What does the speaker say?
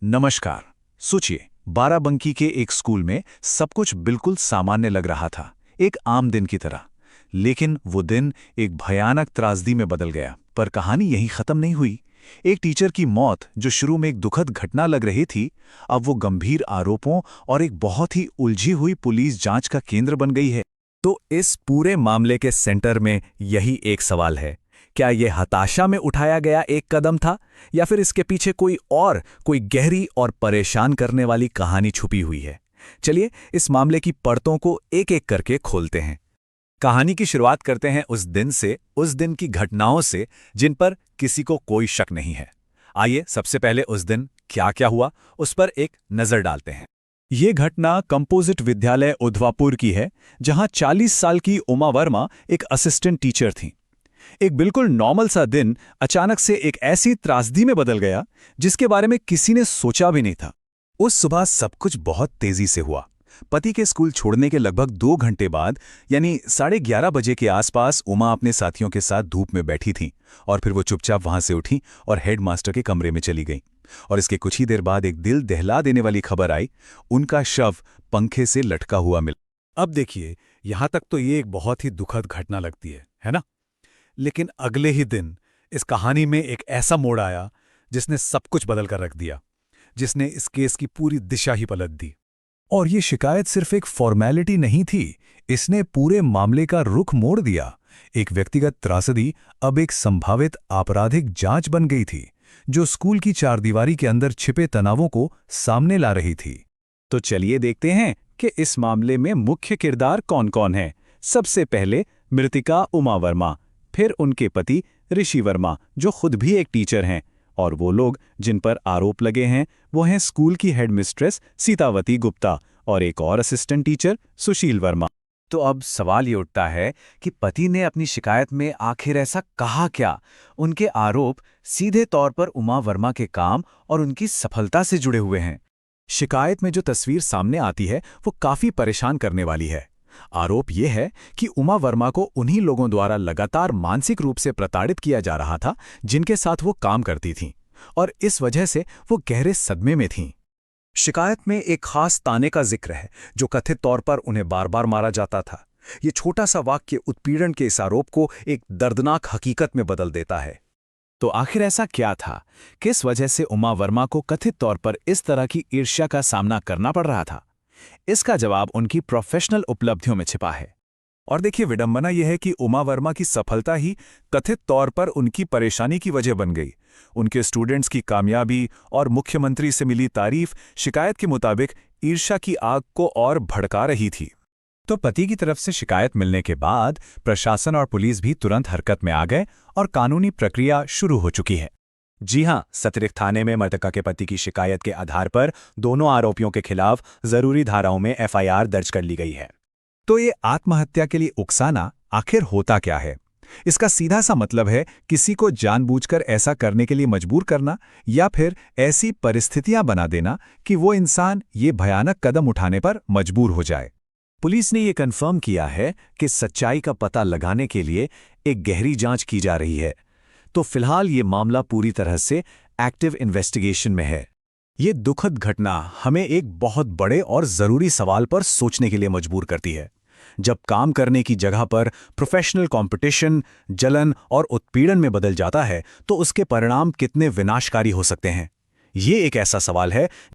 नमस्कार। सोचिए, बाराबंकी के एक स्कूल में सब कुछ बिल्कुल सामान्य लग रहा था, एक आम दिन की तरह। लेकिन वो दिन एक भयानक त्रासदी में बदल गया। पर कहानी यहीं खत्म नहीं हुई। एक टीचर की मौत, जो शुरू में एक दुखद घटना लग रही थी, अब वो गंभीर आरोपों और एक बहुत ही उलझी हुई पुलिस जांच का केंद्र बन गई है। तो इस पूरे मामले के सेंटर में यही एक सवाल है। क्या यह हताशा में उठाया गया एक कदम था, या फिर इसके पीछे कोई गहरी और परेशान करने वाली कहानी छुपी हुई है? चलिए इस मामले की परतों को एक एक करके खोलते हैं। कहानी की शुरुआत करते हैं उस दिन की घटनाओं से जिन पर किसी को कोई शक नहीं है। आइए सबसे पहले उस दिन क्या क्या हुआ उस पर एक नजर डालते हैं। ये घटना कंपोजिट विद्यालय उधवापुर की है, जहां 40 साल की उमा वर्मा एक असिस्टेंट टीचर थीं। एक बिल्कुल नॉर्मल सा दिन अचानक से एक ऐसी त्रासदी में बदल गया जिसके बारे में किसी ने सोचा भी नहीं था। उस सुबह सब कुछ बहुत तेजी से हुआ। पति के स्कूल छोड़ने के लगभग 2 घंटे बाद, यानी 11:30 बजे के आसपास, उमा अपने साथियों के साथ धूप में बैठी थी और फिर वो चुपचाप वहां से उठी और हेडमास्टर के कमरे में चली गई। और इसके कुछ ही देर बाद एक दिल दहला देने वाली खबर आई। उनका शव पंखे से लटका हुआ मिला। अब देखिए, यहां तक तो ये एक बहुत ही दुखद घटना लगती है ना? लेकिन अगले ही दिन इस कहानी में एक ऐसा मोड़ आया जिसने सब कुछ बदल कर रख दिया, जिसने इस केस की पूरी दिशा ही पलट दी। और ये शिकायत सिर्फ एक फॉर्मेलिटी नहीं थी, इसने पूरे मामले का रुख मोड़ दिया। एक व्यक्तिगत त्रासदी अब एक संभावित आपराधिक जांच बन गई थी, जो स्कूल की चारदीवारी के अंदर छिपे तनावों को सामने ला रही थी। तो चलिए देखते हैं कि इस मामले में मुख्य किरदार कौन-कौन हैं। सबसे पहले मृतिका उमा वर्मा, फिर उनके पति ऋषि वर्मा, जो खुद भी एक टीचर हैं, और वो लोग जिन पर आरोप लगे हैं वो हैं स्कूल की हेडमिस्ट्रेस सीतावती गुप्ता और एक और असिस्टेंट टीचर सुशील वर्मा। तो अब सवाल ये उठता है कि पति ने अपनी शिकायत में आखिर ऐसा कहा क्या? उनके आरोप सीधे तौर पर उमा वर्मा के काम और उनकी सफलता से जुड़े हुए हैं। शिकायत में जो तस्वीर सामने आती है वो काफी परेशान करने वाली है। आरोप यह है कि उमा वर्मा को उन्हीं लोगों द्वारा लगातार मानसिक रूप से प्रताड़ित किया जा रहा था जिनके साथ वो काम करती थीं, और इस वजह से वो गहरे सदमे में थीं। शिकायत में एक खास ताने का जिक्र है, जो कथित तौर पर उन्हें बार बार मारा जाता था। ये छोटा सा वाक्य उत्पीड़न के इस आरोप को एक दर्दनाक हकीकत में बदल देता है। तो आखिर ऐसा क्या था? किस वजह से उमा वर्मा को कथित तौर पर इस तरह की ईर्ष्या का सामना करना पड़ रहा था? इसका जवाब उनकी प्रोफेशनल उपलब्धियों में छिपा है। और देखिए, विडंबना यह है कि उमा वर्मा की सफलता ही कथित तौर पर उनकी परेशानी की वजह बन गई। उनके स्टूडेंट्स की कामयाबी और मुख्यमंत्री से मिली तारीफ शिकायत के मुताबिक ईर्ष्या की आग को और भड़का रही थी। तो पति की तरफ से शिकायत मिलने के बाद प्रशासन और पुलिस भी तुरंत हरकत में आ गए और कानूनी प्रक्रिया शुरू हो चुकी है। जी हां, सतरिक थाने में मृतका के पति की शिकायत के आधार पर दोनों आरोपियों के खिलाफ जरूरी धाराओं में एफआईआर दर्ज कर ली गई है। तो ये आत्महत्या के लिए उकसाना आखिर होता क्या है? इसका सीधा सा मतलब है किसी को जानबूझकर ऐसा करने के लिए मजबूर करना, या फिर ऐसी परिस्थितियां बना देना कि वो इंसान ये भयानक कदम उठाने पर मजबूर हो जाए। पुलिस ने ये कन्फर्म किया है कि सच्चाई का पता लगाने के लिए एक गहरी जांच की जा रही है। तो फिलहाल ये मामला पूरी तरह से एक्टिव इन्वेस्टिगेशन में है। ये दुखद घटना हमें एक बहुत बड़े और जरूरी सवाल पर सोचने के लिए मजबूर करती है। जब काम करने की जगह पर प्रोफेशनल कंपटीशन, जलन और उत्पीड़न में बदल जाता है, तो उसके परिणाम कितने विनाशकारी हो सकते हैं। ये एक ऐसा सवाल है